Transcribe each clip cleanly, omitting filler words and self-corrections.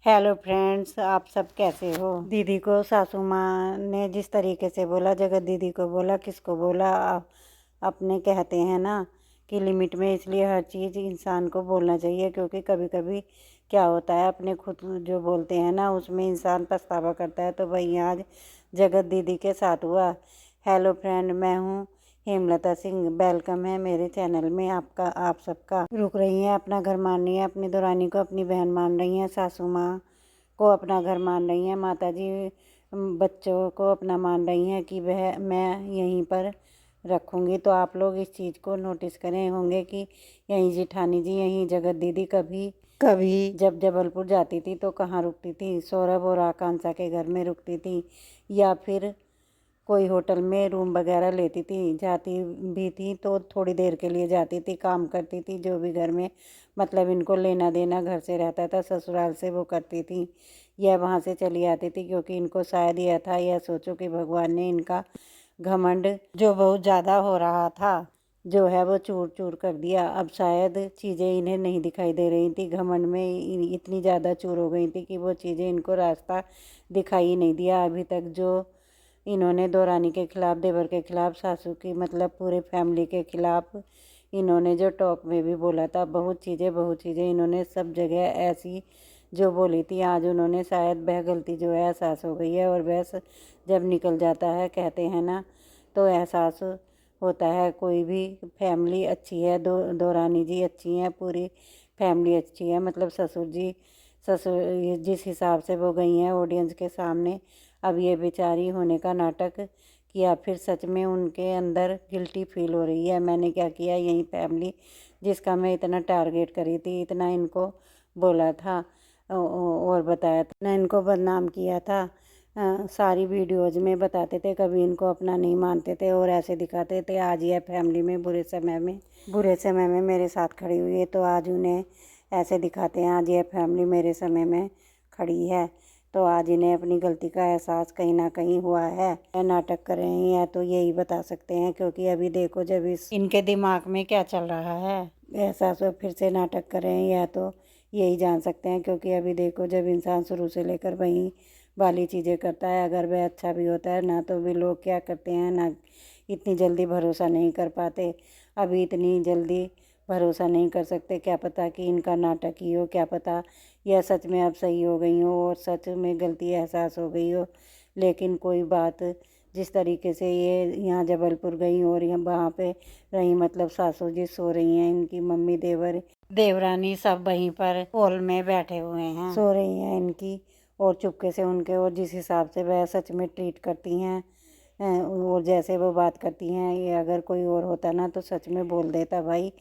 Hello friends, आप सब कैसे हो। दीदी को सासू माँ ने जिस तरीके से बोला, जगत दीदी को बोला, किसको बोला, अपने कहते हैं ना कि लिमिट में, इसलिए हर चीज़ इंसान को बोलना चाहिए। क्योंकि कभी कभी क्या होता है, अपने खुद जो बोलते हैं ना उसमें इंसान पछतावा करता है। तो वही आज जगत दीदी के साथ हुआ। हेलो फ्रेंड, मैं हूँ हेमलता सिंह। वेलकम है मेरे चैनल में आपका, आप सबका। रुक रही हैं, अपना घर मान रही हैं, अपनी दौरानी को अपनी बहन मान रही हैं, सासू माँ को अपना घर मान रही हैं, माता जी बच्चों को अपना मान रही हैं कि वह मैं यहीं पर रखूँगी। तो आप लोग इस चीज़ को नोटिस करें होंगे कि यहीं जिठानी जी, यहीं जगत दीदी कभी कभी जब जबलपुर जाती थी तो कहाँ रुकती थी, सौरभ और आकांक्षा के घर में रुकती थी, या फिर कोई होटल में रूम वगैरह लेती थी। जाती भी थी तो थोड़ी देर के लिए जाती थी, काम करती थी, जो भी घर में मतलब इनको लेना देना घर से रहता था, ससुराल से वो करती थी, यह वहाँ से चली आती थी। क्योंकि इनको शायद यह था, यह सोचो कि भगवान ने इनका घमंड जो बहुत ज़्यादा हो रहा था, जो है वो चूर चूर कर दिया। अब शायद चीज़ें इन्हें नहीं दिखाई दे रही थी, घमंड में इतनी ज़्यादा चूर हो गई थी कि वो चीज़ें इनको रास्ता दिखाई ही नहीं दिया अभी तक। जो इन्होंने दौरानी के खिलाफ, देवर के खिलाफ, सासू की मतलब पूरे फैमिली के खिलाफ इन्होंने जो टॉक में भी बोला था, बहुत चीज़ें इन्होंने सब जगह ऐसी जो बोली थी, आज उन्होंने शायद वह गलती जो है एहसास हो गई है। और बस जब निकल जाता है, कहते हैं ना, तो एहसास होता है। कोई भी फैमिली अच्छी है, दौरानी जी अच्छी हैं, पूरी फैमिली अच्छी है। मतलब ससुर जिस हिसाब से वो गई हैं ऑडियंस के सामने, अब ये बेचारी होने का नाटक किया, फिर सच में उनके अंदर गिल्टी फील हो रही है। मैंने क्या किया, यही फैमिली जिसका मैं इतना टारगेट करी थी, इतना इनको बोला था और बताया था ना, इनको बदनाम किया था। सारी वीडियोज़ में बताते थे, कभी इनको अपना नहीं मानते थे और ऐसे दिखाते थे। आज यह फैमिली में बुरे समय में मेरे साथ खड़ी हुई है, तो आज उन्हें ऐसे दिखाते हैं। आज यह फैमिली मेरे समय में खड़ी है, तो आज इन्हें अपनी गलती का एहसास कहीं ना कहीं हुआ है। नाटक कर रहे हैं तो यही बता सकते हैं। क्योंकि अभी देखो, जब इनके दिमाग में क्या चल रहा है, एहसास हो फिर से नाटक कर रहे हैं, या तो यही जान सकते हैं। क्योंकि अभी देखो, जब इंसान शुरू से लेकर वही वाली चीज़ें करता है, अगर वह अच्छा भी होता है ना, तो भी लोग क्या करते हैं ना, इतनी जल्दी भरोसा नहीं कर पाते। अभी इतनी जल्दी भरोसा नहीं कर सकते, क्या पता कि इनका नाटक ही हो, क्या पता यह सच में अब सही हो गई हो और सच में गलती एहसास हो गई हो। लेकिन कोई बात, जिस तरीके से ये यहाँ जबलपुर गई और यहाँ वहाँ पे रही, मतलब सासू जी सो रही हैं, इनकी मम्मी, देवरानी सब वहीं पर हॉल में बैठे हुए हैं, सो रही हैं इनकी, और चुपके से उनके, और जिस हिसाब से वह सच में ट्रीट करती हैं और जैसे वो बात करती हैं, ये अगर कोई और होता ना तो सच में बोल देता, भाई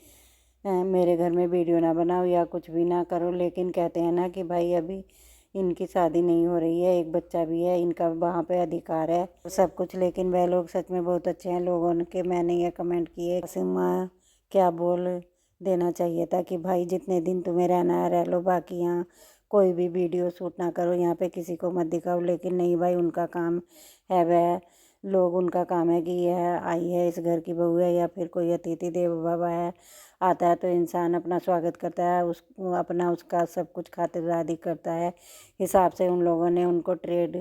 मेरे घर में वीडियो ना बनाओ या कुछ भी ना करो। लेकिन कहते हैं ना कि भाई अभी इनकी शादी नहीं हो रही है, एक बच्चा भी है, इनका वहाँ पे अधिकार है सब कुछ। लेकिन वह लोग सच में बहुत अच्छे हैं। लोगों के मैंने ये कमेंट किए, सिमा क्या बोल देना चाहिए था कि भाई जितने दिन तुम्हें रहना है रह लो, बाकी यहाँ कोई भी वीडियो शूट ना करो, यहाँ पे किसी को मत दिखाओ। लेकिन नहीं भाई, उनका काम है, वह लोग, उनका काम है कि यह आई है, इस घर की बहू है, या फिर कोई अतिथि देवो भव है, आता है तो इंसान अपना स्वागत करता है, उस अपना उसका सब कुछ खातिरदारी करता है। हिसाब से उन लोगों ने उनको ट्रेड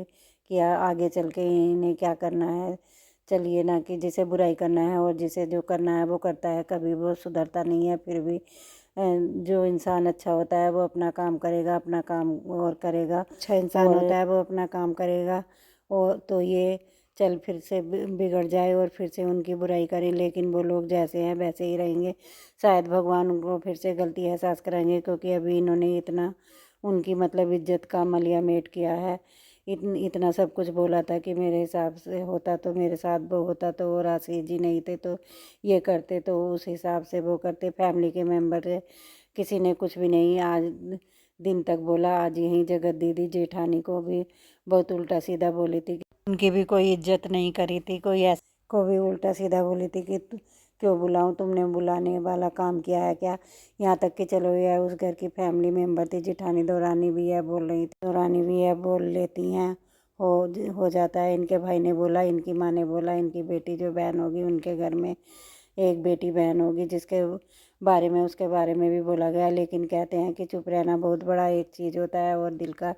किया, आगे चल के इन्हें क्या करना है। चलिए ना, कि जिसे बुराई करना है और जिसे जो करना है वो करता है, कभी वो सुधरता नहीं है। फिर भी जो इंसान अच्छा होता है वो अपना काम करेगा, अपना काम और करेगा। अच्छा इंसान होता है वो अपना काम करेगा, और तो ये चल फिर से बिगड़ जाए और फिर से उनकी बुराई करें, लेकिन वो लोग जैसे हैं वैसे ही रहेंगे। शायद भगवान उनको फिर से गलती एहसास कराएंगे, क्योंकि अभी इन्होंने इतना उनकी मतलब इज्जत का मलिया मेट किया है। इतना सब कुछ बोला था कि मेरे हिसाब से होता तो, मेरे साथ वो होता तो, और आशीष जी नहीं थे तो ये करते, तो उस हिसाब से वो करते। फैमिली के मेम्बर किसी ने कुछ भी नहीं आज दिन तक बोला। आज यहीं जगत दीदी जेठानी को भी बहुत उल्टा सीधा बोली थी, उनकी भी कोई इज्जत नहीं करी थी, कोई ऐसा को भी उल्टा सीधा बोली थी कि क्यों बुलाऊं, तुमने बुलाने वाला काम किया है क्या। यहाँ तक कि चलो यह उस घर की फैमिली मेम्बर थी, जिठानी दौरानी भी है बोल रही थी, दौरानी भी है बोल लेती हैं, हो जाता है। इनके भाई ने बोला, इनकी माँ ने बोला, इनकी बेटी जो बहन होगी उनके घर में एक बेटी बहन होगी, जिसके बारे में, उसके बारे में भी बोला गया। लेकिन कहते हैं कि चुप रहना बहुत बड़ा एक चीज़ होता है और दिल का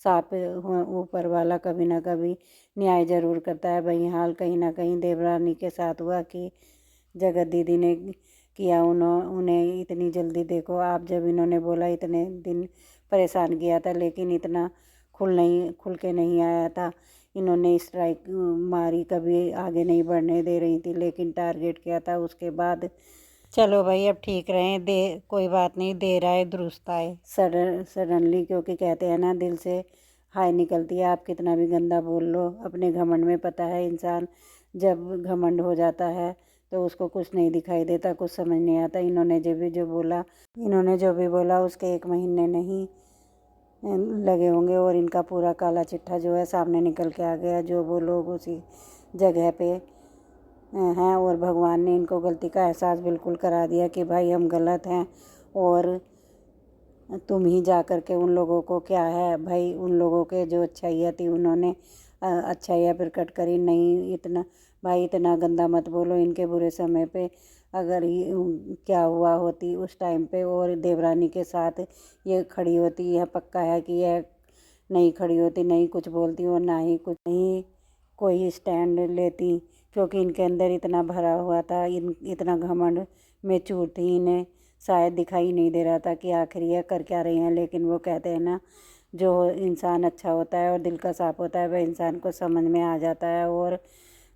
साफ ऊपर वाला कभी ना कभी न्याय ज़रूर करता है। वही हाल कहीं ना कहीं देवरानी के साथ हुआ कि जगत दीदी ने किया। उन्हें इतनी जल्दी, देखो आप, जब इन्होंने बोला इतने दिन परेशान किया था लेकिन इतना खुल के नहीं आया था। इन्होंने स्ट्राइक मारी, कभी आगे नहीं बढ़ने दे रही थी लेकिन टारगेट किया था। उसके बाद चलो भाई अब ठीक रहें, दे कोई बात नहीं, देर आए दुरुस्त आए। सडनली, क्योंकि कहते हैं ना दिल से हाय निकलती है। आप कितना भी गंदा बोल लो अपने घमंड में, पता है इंसान जब घमंड हो जाता है तो उसको कुछ नहीं दिखाई देता, कुछ समझ नहीं आता। इन्होंने जो भी बोला उसके 1 महीने नहीं लगे होंगे और इनका पूरा काला चिट्ठा जो है सामने निकल के आ गया। जो वो लोग उसी जगह पे हैं और भगवान ने इनको गलती का एहसास बिल्कुल करा दिया कि भाई हम गलत हैं और तुम ही जा कर के उन लोगों को, क्या है भाई, उन लोगों के जो अच्छाइयाँ थी उन्होंने अच्छाइयाँ प्रकट करी। नहीं, इतना भाई इतना गंदा मत बोलो इनके बुरे समय पे। अगर क्या हुआ होती उस टाइम पे और देवरानी के साथ ये खड़ी होती, यह पक्का है कि यह नहीं खड़ी होती, नहीं कुछ बोलती और ना ही कुछ नहीं कोई स्टैंड लेती, क्योंकि इनके अंदर इतना भरा हुआ था, इतना घमंड में चूर थी। इन्हें शायद दिखाई नहीं दे रहा था कि आखिर यह कर क्या रही हैं। लेकिन वो कहते हैं ना, जो इंसान अच्छा होता है और दिल का साफ होता है वह इंसान को समझ में आ जाता है। और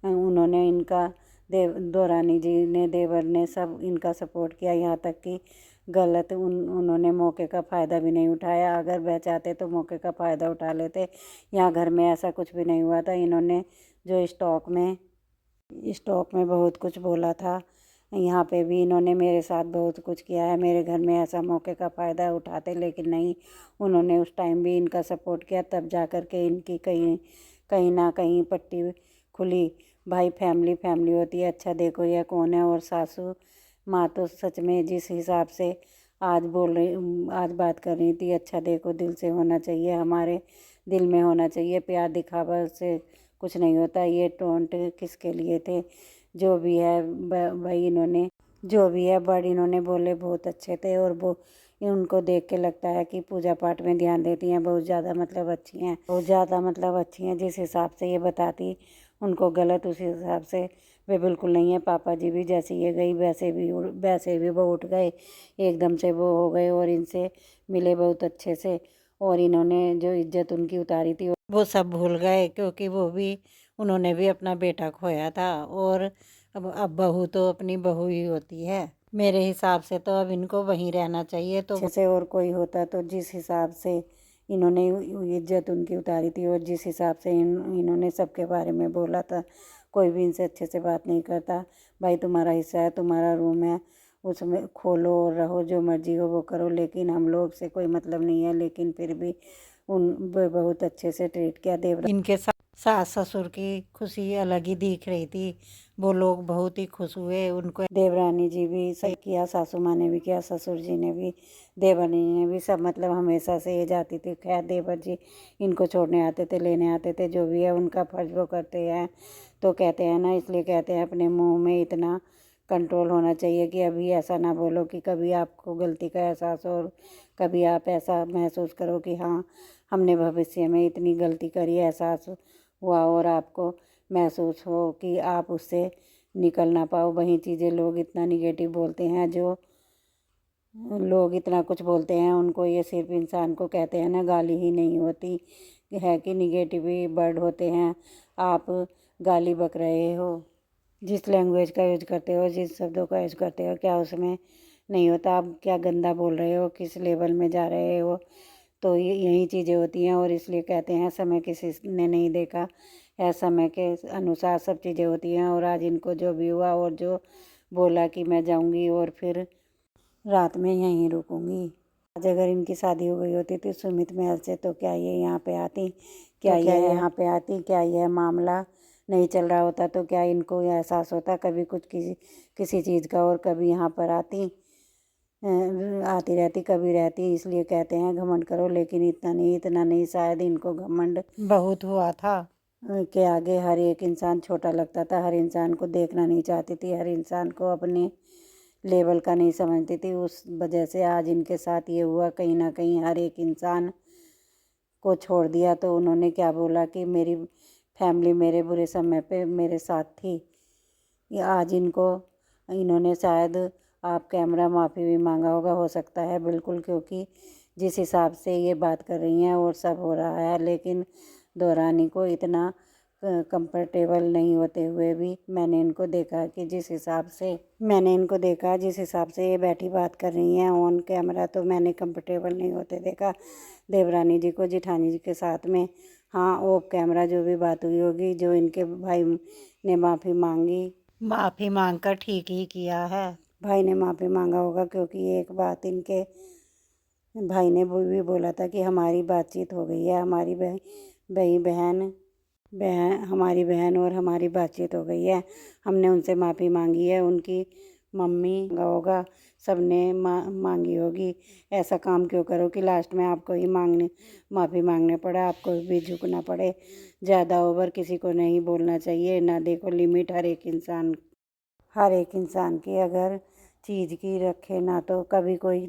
उन्होंने इनका देवरानी जी ने, देवर ने सब इनका सपोर्ट किया, यहाँ तक कि गलत उन्होंने मौके का फ़ायदा भी नहीं उठाया। अगर वह चाहते तो मौके का फ़ायदा उठा लेते। यहाँ घर में ऐसा कुछ भी नहीं हुआ था। इन्होंने जो स्टॉक में बहुत कुछ बोला था, यहाँ पे भी इन्होंने मेरे साथ बहुत कुछ किया है। मेरे घर में ऐसा मौके का फ़ायदा उठाते, लेकिन नहीं, उन्होंने उस टाइम भी इनका सपोर्ट किया। तब जा कर के इनकी कहीं कहीं ना कहीं पट्टी खुली। भाई फैमिली फैमिली होती है। अच्छा देखो यह कौन है। और सासू माँ तो सच में जिस हिसाब से आज बात कर रही थी, अच्छा देखो दिल से होना चाहिए, हमारे दिल में होना चाहिए। प्यार दिखावा से कुछ नहीं होता। ये टोंट किसके लिए थे? जो भी है भाई, इन्होंने जो भी है बड़ इन्होंने बोले बहुत अच्छे थे। और वो उनको देख के लगता है कि पूजा पाठ में ध्यान देती हैं, बहुत ज़्यादा मतलब अच्छी हैं, बहुत ज़्यादा मतलब अच्छी हैं। जिस हिसाब से ये बताती उनको गलत, उस हिसाब से वे बिल्कुल नहीं है। पापा जी भी जैसे ये गई वैसे भी वो उठ गए, एकदम से वो हो गए और इनसे मिले बहुत अच्छे से। और इन्होंने जो इज्जत उनकी उतारी थी वो सब भूल गए, क्योंकि उन्होंने भी अपना बेटा खोया था। और अब बहू तो अपनी बहू ही होती है। मेरे हिसाब से तो अब इनको वहीं रहना चाहिए। तो अच्छे से और कोई होता तो जिस हिसाब से इन्होंने इज्जत उनकी उतारी थी और जिस हिसाब से इन्होंने सबके बारे में बोला था, कोई भी इनसे अच्छे से बात नहीं करता। भाई तुम्हारा हिस्सा है, तुम्हारा रूम है, उसमें खोलो और रहो, जो मर्जी हो वो करो, लेकिन हम लोग से कोई मतलब नहीं है। लेकिन फिर भी बहुत अच्छे से ट्रीट किया। इनके सास ससुर की खुशी अलग ही दिख रही थी। वो लोग बहुत ही खुश हुए। उनको देवरानी जी भी सही किया, सासू माँ ने भी किया, ससुर जी ने भी, देवरानी ने भी, सब मतलब हमेशा से ये जाती थी। खैर देवर जी इनको छोड़ने आते थे, लेने आते थे, जो भी है उनका फर्ज वो करते हैं। तो कहते हैं ना, इसलिए कहते हैं अपने मुँह में इतना कंट्रोल होना चाहिए कि अभी ऐसा ना बोलो कि कभी आपको गलती का एहसास हो और कभी आप ऐसा महसूस करो कि हाँ हमने भविष्य में इतनी गलती करी, एहसास हुआ और आपको महसूस हो कि आप उससे निकल ना पाओ। वही चीज़ें लोग इतना निगेटिव बोलते हैं, जो लोग इतना कुछ बोलते हैं, उनको ये सिर्फ इंसान को कहते हैं ना, गाली ही नहीं होती है कि निगेटिव ही वर्ड होते हैं। आप गाली बक रहे हो, जिस लैंग्वेज का यूज करते हो, जिस शब्दों का यूज करते हो, क्या उसमें नहीं होता आप क्या गंदा बोल रहे हो, किस लेवल में जा रहे हो। तो यही चीज़ें होती हैं। और इसलिए कहते हैं समय किसी ने नहीं देखा है, समय के अनुसार सब चीज़ें होती हैं। और आज इनको जो भी हुआ और जो बोला कि मैं जाऊंगी और फिर रात में यहीं रुकूंगी, आज अगर इनकी शादी हो गई होती थी सुमित महल से, तो क्या ये यहाँ पे आती? क्या यह मामला नहीं चल रहा होता? तो क्या इनको एहसास होता कभी कुछ किसी चीज़ का? और कभी यहाँ पर आती रहती, कभी रहती। इसलिए कहते हैं घमंड करो, लेकिन इतना नहीं, शायद इनको घमंड बहुत हुआ था के आगे हर एक इंसान छोटा लगता था। हर इंसान को देखना नहीं चाहती थी, हर इंसान को अपने लेवल का नहीं समझती थी। उस वजह से आज इनके साथ ये हुआ। कहीं ना कहीं हर एक इंसान को छोड़ दिया। तो उन्होंने क्या बोला कि मेरी फैमिली मेरे बुरे समय पे मेरे साथ थी। ये आज इन्होंने शायद आप कैमरा माफ़ी भी मांगा होगा, हो सकता है, बिल्कुल, क्योंकि जिस हिसाब से ये बात कर रही हैं और सब हो रहा है, लेकिन दोरानी को इतना कंफर्टेबल नहीं होते हुए भी मैंने इनको देखा जिस हिसाब से ये बैठी बात कर रही हैं ऑन कैमरा, तो मैंने कंफर्टेबल नहीं होते देखा देवरानी जी को जिठानी जी के साथ में। हाँ, ऑफ कैमरा जो भी बात हुई होगी, जो इनके भाई ने माफ़ी मांग कर ठीक ही किया है। भाई ने माफ़ी मांगा होगा, क्योंकि एक बात इनके भाई ने वो भी बोला था कि हमारी बातचीत हो गई है, हमारी बहन और हमारी बातचीत हो गई है, हमने उनसे माफ़ी मांगी है। उनकी मम्मी होगा, सबने मांगी होगी। ऐसा काम क्यों करो कि लास्ट में आपको ही माफ़ी मांगने पड़े, आपको भी झुकना पड़े। ज़्यादा ओवर किसी को नहीं बोलना चाहिए ना। देखो, लिमिट हर एक इंसान की अगर चीज़ की रखे ना, तो कभी कोई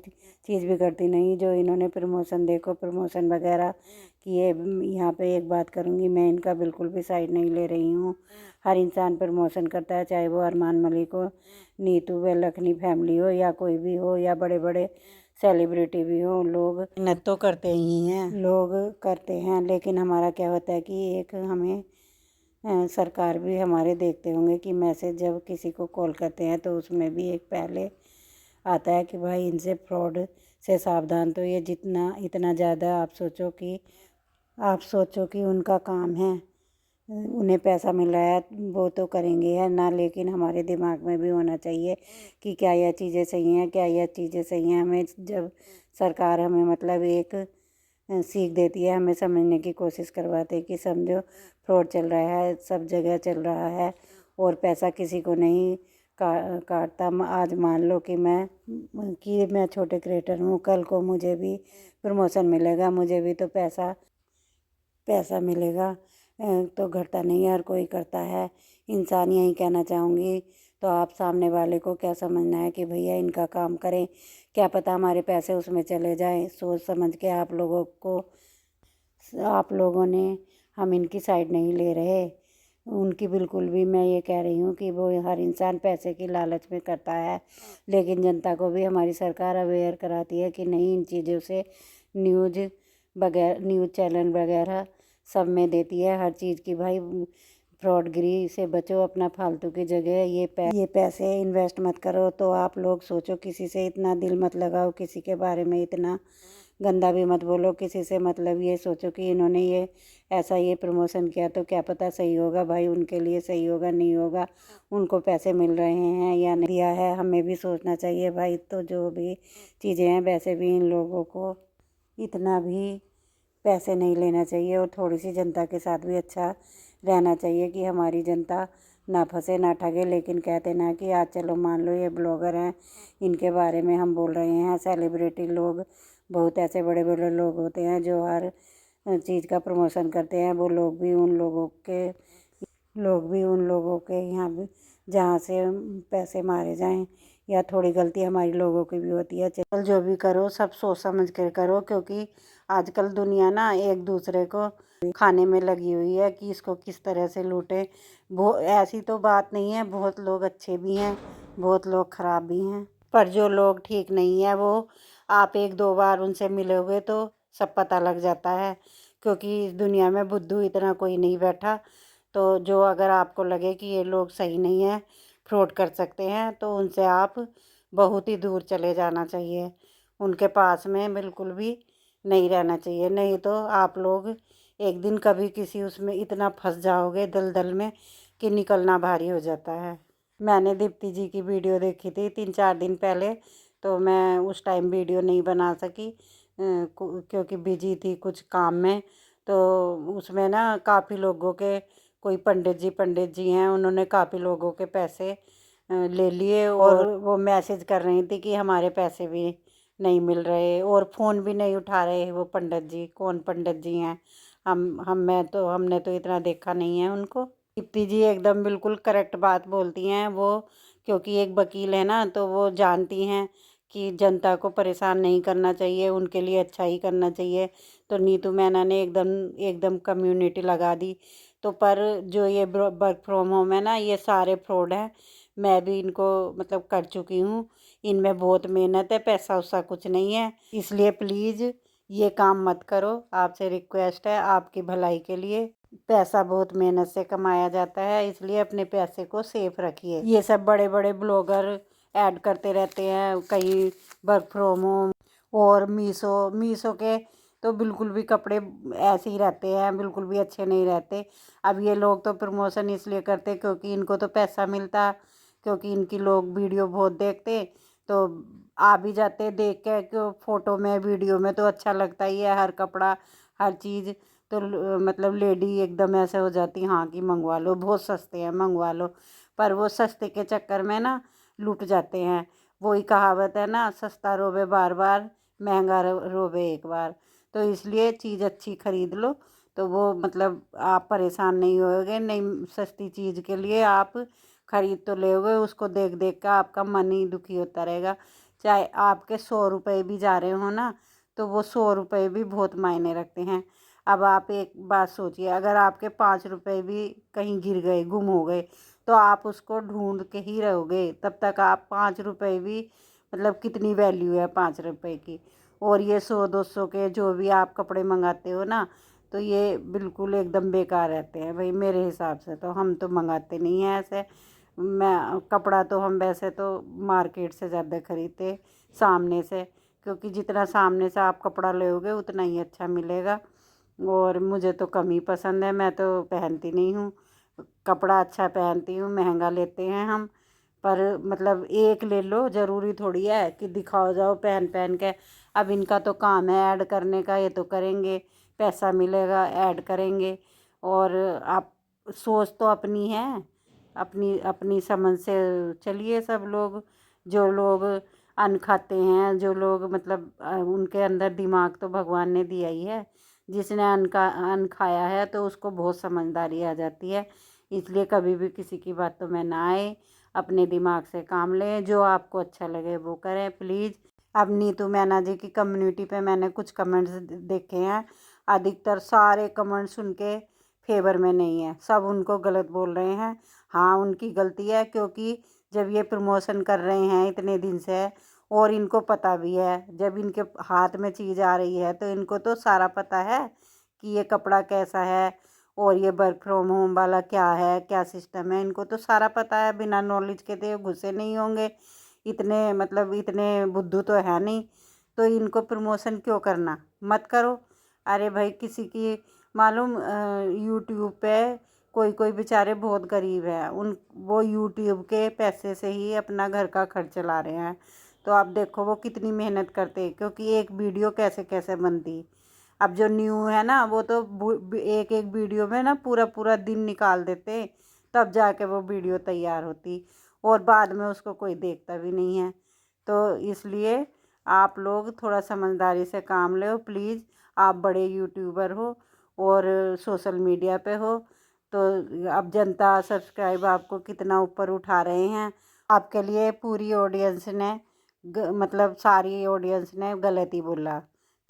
चीज़ बिगड़ती नहीं। जो इन्होंने प्रमोशन वगैरह किए, यहाँ पे एक बात करूँगी, मैं इनका बिल्कुल भी साइड नहीं ले रही हूँ। हर इंसान प्रमोशन करता है, चाहे वो अरमान मलिक हो, नीतू व लखनी फैमिली हो, या कोई भी हो, या बड़े बड़े सेलिब्रिटी भी हो। लोग मेहनत तो करते हैं, लेकिन हमारा क्या होता है कि एक हमें सरकार भी हमारे देखते होंगे कि मैसेज जब किसी को कॉल करते हैं तो उसमें भी एक पहले आता है कि भाई इनसे फ्रॉड से सावधान। तो ये इतना ज़्यादा आप सोचो कि उनका काम है, उन्हें पैसा मिल रहा है, वो तो करेंगे है ना। लेकिन हमारे दिमाग में भी होना चाहिए कि क्या यह चीज़ें सही हैं। हमें जब सरकार हमें मतलब एक सीख देती है, हमें समझने की कोशिश करवाते हैं कि समझो फ्रॉड चल रहा है, सब जगह चल रहा है, और पैसा किसी को नहीं काटता। आज मान लो कि मैं छोटे क्रिएटर हूँ, कल को मुझे भी प्रमोशन मिलेगा, मुझे भी तो पैसा मिलेगा। तो घटता नहीं है, हर कोई करता है। इंसान यही कहना चाहूँगी। तो आप सामने वाले को क्या समझना है कि भैया इनका काम करें, क्या पता हमारे पैसे उसमें चले जाएं। सोच समझ के आप लोगों ने, हम इनकी साइड नहीं ले रहे उनकी, बिल्कुल भी। मैं ये कह रही हूँ कि वो हर इंसान पैसे की लालच में करता है, लेकिन जनता को भी हमारी सरकार अवेयर कराती है कि नहीं, इन चीज़ों से न्यूज़ चैनल वगैरह सब में देती है हर चीज़ की। भाई, फ्रॉडगिरी से बचो, अपना फालतू की जगह ये पैसे इन्वेस्ट मत करो। तो आप लोग सोचो, किसी से इतना दिल मत लगाओ, किसी के बारे में इतना गंदा भी मत बोलो किसी से। मतलब ये सोचो कि इन्होंने ये प्रमोशन किया तो क्या पता सही होगा, भाई उनके लिए सही होगा, नहीं होगा, उनको पैसे मिल रहे हैं या नहीं दिया है, हमें भी सोचना चाहिए भाई। तो जो भी चीज़ें हैं, वैसे भी इन लोगों को इतना भी पैसे नहीं लेना चाहिए, और थोड़ी सी जनता के साथ भी अच्छा रहना चाहिए कि हमारी जनता ना फंसे ना ठगे। लेकिन कहते ना कि आज चलो मान लो ये ब्लॉगर हैं, इनके बारे में हम बोल रहे हैं, सेलिब्रिटी लोग, बहुत ऐसे बड़े बड़े लोग होते हैं जो हर चीज़ का प्रमोशन करते हैं। वो लोग भी उन लोगों के यहाँ भी, जहाँ से पैसे मारे जाएं, या थोड़ी गलती हमारी लोगों की भी होती है। चल, जो भी करो सब सोच समझ कर करो, क्योंकि आजकल दुनिया ना एक दूसरे को खाने में लगी हुई है कि इसको किस तरह से लूटे। वो ऐसी तो बात नहीं है, बहुत लोग अच्छे भी हैं, बहुत लोग ख़राब भी हैं। पर जो लोग ठीक नहीं है, वो आप 1-2 बार उनसे मिलोगे तो सब पता लग जाता है, क्योंकि इस दुनिया में बुद्धू इतना कोई नहीं बैठा। तो जो अगर आपको लगे कि ये लोग सही नहीं है, फ्रॉड कर सकते हैं, तो उनसे आप बहुत ही दूर चले जाना चाहिए। उनके पास में बिल्कुल भी नहीं रहना चाहिए, नहीं तो आप लोग एक दिन कभी किसी उसमें इतना फंस जाओगे दलदल में कि निकलना भारी हो जाता है। मैंने दीप्ति जी की वीडियो देखी थी 3-4 दिन पहले, तो मैं उस टाइम वीडियो नहीं बना सकी क्योंकि बिजी थी कुछ काम में। तो उसमें ना काफ़ी लोगों के, कोई पंडित जी हैं, उन्होंने काफ़ी लोगों के पैसे ले लिए, और वो मैसेज कर रही थी कि हमारे पैसे भी नहीं मिल रहे, और फ़ोन भी नहीं उठा रहे वो पंडित जी। कौन पंडित जी हैं? हमने तो इतना देखा नहीं है उनको। दीप्ति जी एकदम बिल्कुल करेक्ट बात बोलती हैं वो, क्योंकि एक वकील है ना, तो वो जानती हैं कि जनता को परेशान नहीं करना चाहिए, उनके लिए अच्छा ही करना चाहिए। तो नीतू मैना ने एकदम एकदम कम्युनिटी लगा दी। तो पर जो ये वर्क फ्रॉम होम है ना, ये सारे फ्रॉड हैं। मैं भी इनको मतलब कर चुकी हूँ। इनमें बहुत मेहनत है, पैसा वैसा कुछ नहीं है। इसलिए प्लीज़ ये काम मत करो, आपसे रिक्वेस्ट है, आपकी भलाई के लिए। पैसा बहुत मेहनत से कमाया जाता है, इसलिए अपने पैसे को सेफ रखिए। ये सब बड़े बड़े ब्लॉगर ऐड करते रहते हैं, कहीं वर्क फ्रॉम होम। और मीशो मीशो के तो बिल्कुल भी कपड़े ऐसे ही रहते हैं, बिल्कुल भी अच्छे नहीं रहते। अब ये लोग तो प्रमोशन इसलिए करते क्योंकि इनको तो पैसा मिलता, क्योंकि इनकी लोग वीडियो बहुत देखते, तो आ भी जाते देख के कि फ़ोटो में वीडियो में तो अच्छा लगता ही है, हर कपड़ा हर चीज़। तो मतलब लेडी एकदम ऐसे हो जाती, हाँ कि मंगवा लो, बहुत सस्ते हैं, मंगवा लो। पर वो सस्ते के चक्कर में ना लूट जाते हैं। वही कहावत है ना, सस्ता रोवे बार बार, महंगा रोवे एक बार। तो इसलिए चीज़ अच्छी खरीद लो, तो वो मतलब आप परेशान नहीं होगे। नहीं, सस्ती चीज़ के लिए आप खरीद तो लोगे, उसको देख देख कर आपका मन ही दुखी होता रहेगा। चाहे आपके 100 रुपये भी जा रहे हो ना, तो वो 100 रुपये भी बहुत मायने रखते हैं। अब आप एक बात सोचिए, अगर आपके 5 रुपये भी कहीं गिर गए, गुम हो गए, तो आप उसको ढूंढ के ही रहोगे। तब तक आप 5 रुपये भी मतलब कितनी वैल्यू है 5 रुपये की। और ये 100-200 के जो भी आप कपड़े मंगाते हो ना, तो ये बिल्कुल एकदम बेकार रहते हैं भाई। मेरे हिसाब से तो हम तो मंगाते नहीं हैं ऐसे। मैं कपड़ा तो हम वैसे तो मार्केट से ज़्यादा खरीदते, सामने से, क्योंकि जितना सामने से आप कपड़ा लोगे उतना ही अच्छा मिलेगा। और मुझे तो कम ही पसंद है, मैं तो पहनती नहीं हूँ कपड़ा। अच्छा पहनती हूँ, महंगा लेते हैं हम, पर मतलब एक ले लो, ज़रूरी थोड़ी है कि दिखाओ जाओ पहन पहन के। अब इनका तो काम है ऐड करने का, ये तो करेंगे, पैसा मिलेगा, ऐड करेंगे। और आप सोच तो अपनी है, अपनी अपनी समझ से चलिए सब लोग। जो लोग अन्न खाते हैं, जो लोग मतलब उनके अंदर दिमाग तो भगवान ने दिया ही है। जिसने अन्न खाया है तो उसको बहुत समझदारी आ जाती है। इसलिए कभी भी किसी की बात तो में ना आए, अपने दिमाग से काम लें, जो आपको अच्छा लगे वो करें प्लीज़। अब नीतू मैना जी की कम्युनिटी पे मैंने कुछ कमेंट्स देखे हैं, अधिकतर सारे कमेंट्स उनके फेवर में नहीं है, सब उनको गलत बोल रहे हैं। हाँ, उनकी गलती है, क्योंकि जब ये प्रमोशन कर रहे हैं इतने दिन से, और इनको पता भी है, जब इनके हाथ में चीज़ आ रही है तो इनको तो सारा पता है कि ये कपड़ा कैसा है और ये वर्क फ्रॉम होम वाला क्या है, क्या सिस्टम है। इनको तो सारा पता है, बिना नॉलेज के तो ये घुसे नहीं होंगे। इतने मतलब इतने बुद्धू तो है नहीं। तो इनको प्रमोशन क्यों करना, मत करो। अरे भाई, किसी की मालूम यूट्यूब पे कोई कोई बेचारे बहुत गरीब हैं, उन वो यूट्यूब के पैसे से ही अपना घर का खर्च चला रहे हैं। तो आप देखो वो कितनी मेहनत करते, क्योंकि एक वीडियो कैसे कैसे बनती। अब जो न्यू है ना, वो तो एक एक वीडियो में ना पूरा पूरा दिन निकाल देते, तब जाके वो वीडियो तैयार होती, और बाद में उसको कोई देखता भी नहीं है। तो इसलिए आप लोग थोड़ा समझदारी से काम लो प्लीज़। आप बड़े यूट्यूबर हो और सोशल मीडिया पे हो, तो अब जनता सब्सक्राइब आपको कितना ऊपर उठा रहे हैं। आपके लिए पूरी ऑडियंस ने मतलब सारी ऑडियंस ने गलत ही बोला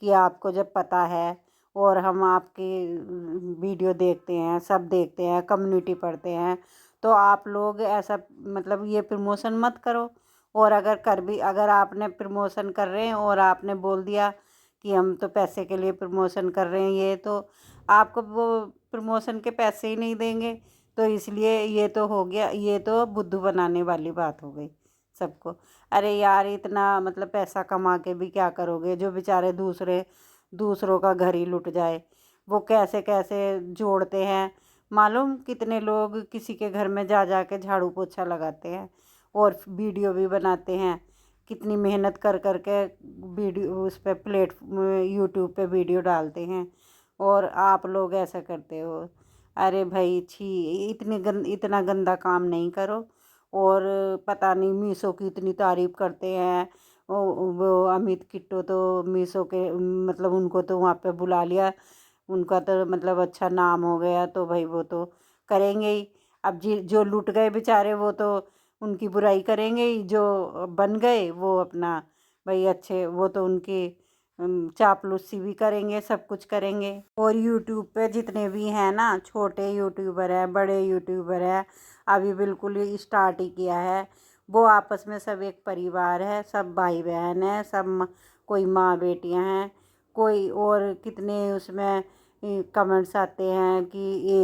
कि आपको जब पता है, और हम आपकी वीडियो देखते हैं, सब देखते हैं, कम्युनिटी पढ़ते हैं, तो आप लोग ऐसा मतलब ये प्रमोशन मत करो। और अगर आपने प्रमोशन कर रहे हैं और आपने बोल दिया कि हम तो पैसे के लिए प्रमोशन कर रहे हैं, ये तो आपको वो प्रमोशन के पैसे ही नहीं देंगे। तो इसलिए ये तो हो गया, ये तो बुद्धू बनाने वाली बात हो गई सबको। अरे यार, इतना मतलब पैसा कमा के भी क्या करोगे, जो बेचारे दूसरों का घर ही लुट जाए। वो कैसे कैसे जोड़ते हैं, मालूम कितने लोग किसी के घर में जा जा के झाड़ू पोछा लगाते हैं और वीडियो भी बनाते हैं। कितनी मेहनत कर कर के वीडियो उस पे यूट्यूब पे वीडियो डालते हैं, और आप लोग ऐसा करते हो। अरे भाई छी, इतना गंदा काम नहीं करो। और पता नहीं मीशो की इतनी तारीफ़ करते हैं। वो अमित किट्टो तो मीशो के मतलब उनको तो वहाँ पे बुला लिया, उनका तो मतलब अच्छा नाम हो गया, तो भाई वो तो करेंगे ही। अब जो लुट गए बेचारे, वो तो उनकी बुराई करेंगे, जो बन गए वो अपना भाई अच्छे, वो तो उनकी चापलूसी भी करेंगे, सब कुछ करेंगे। और यूट्यूब पे जितने भी हैं ना, छोटे यूट्यूबर है, बड़े यूट्यूबर है, अभी बिल्कुल ही स्टार्ट ही किया है, वो आपस में सब एक परिवार है, सब भाई बहन है, सब कोई माँ बेटियां हैं, कोई और कितने उसमें कमेंट्स आते हैं कि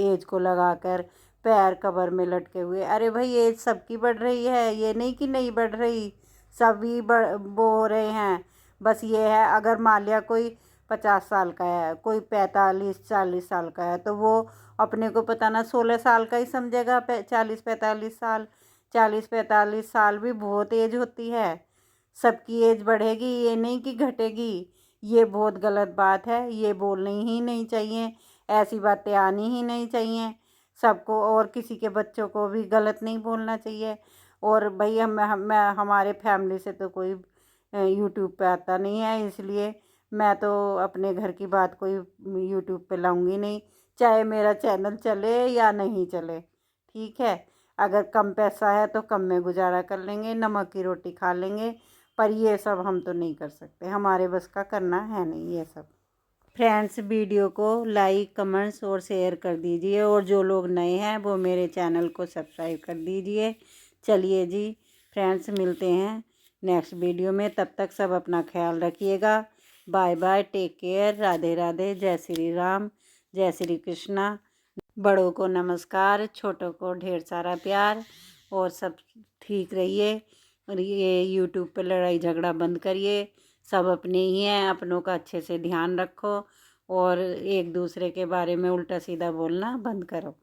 एज को लगाकर पैर कबर में लटके हुए। अरे भाई एज सबकी बढ़ रही है, ये नहीं कि नहीं बढ़ रही, सभी वो हो रहे हैं। बस ये है, अगर मान लिया कोई 50 साल का है, कोई 45-40 साल का है, तो वो अपने को पता ना 16 साल का ही समझेगा। 40-45 साल, 40-45 साल भी बहुत एज होती है। सबकी एज बढ़ेगी, ये नहीं कि घटेगी। ये बहुत गलत बात है, ये बोलनी ही नहीं चाहिए, ऐसी बातें आनी ही नहीं चाहिए सबको। और किसी के बच्चों को भी गलत नहीं बोलना चाहिए। और भाई हमारे फैमिली से तो कोई यूट्यूब पे आता नहीं है, इसलिए मैं तो अपने घर की बात कोई यूट्यूब पे लाऊंगी नहीं, चाहे मेरा चैनल चले या नहीं चले। ठीक है, अगर कम पैसा है तो कम में गुजारा कर लेंगे, नमक की रोटी खा लेंगे, पर ये सब हम तो नहीं कर सकते, हमारे बस का करना है नहीं ये सब। फ्रेंड्स, वीडियो को लाइक, कमेंट्स और शेयर कर दीजिए, और जो लोग नए हैं वो मेरे चैनल को सब्सक्राइब कर दीजिए। चलिए जी फ्रेंड्स, मिलते हैं नेक्स्ट वीडियो में, तब तक सब अपना ख्याल रखिएगा। Bye bye, take care, Radhe Radhe, जय श्री राम, जय श्री कृष्णा। बड़ों को नमस्कार, छोटों को ढेर सारा प्यार, और सब ठीक रहिए। और ये यूट्यूब पे लड़ाई झगड़ा बंद करिए, सब अपने ही हैं, अपनों का अच्छे से ध्यान रखो, और एक दूसरे के बारे में उल्टा सीधा बोलना बंद करो।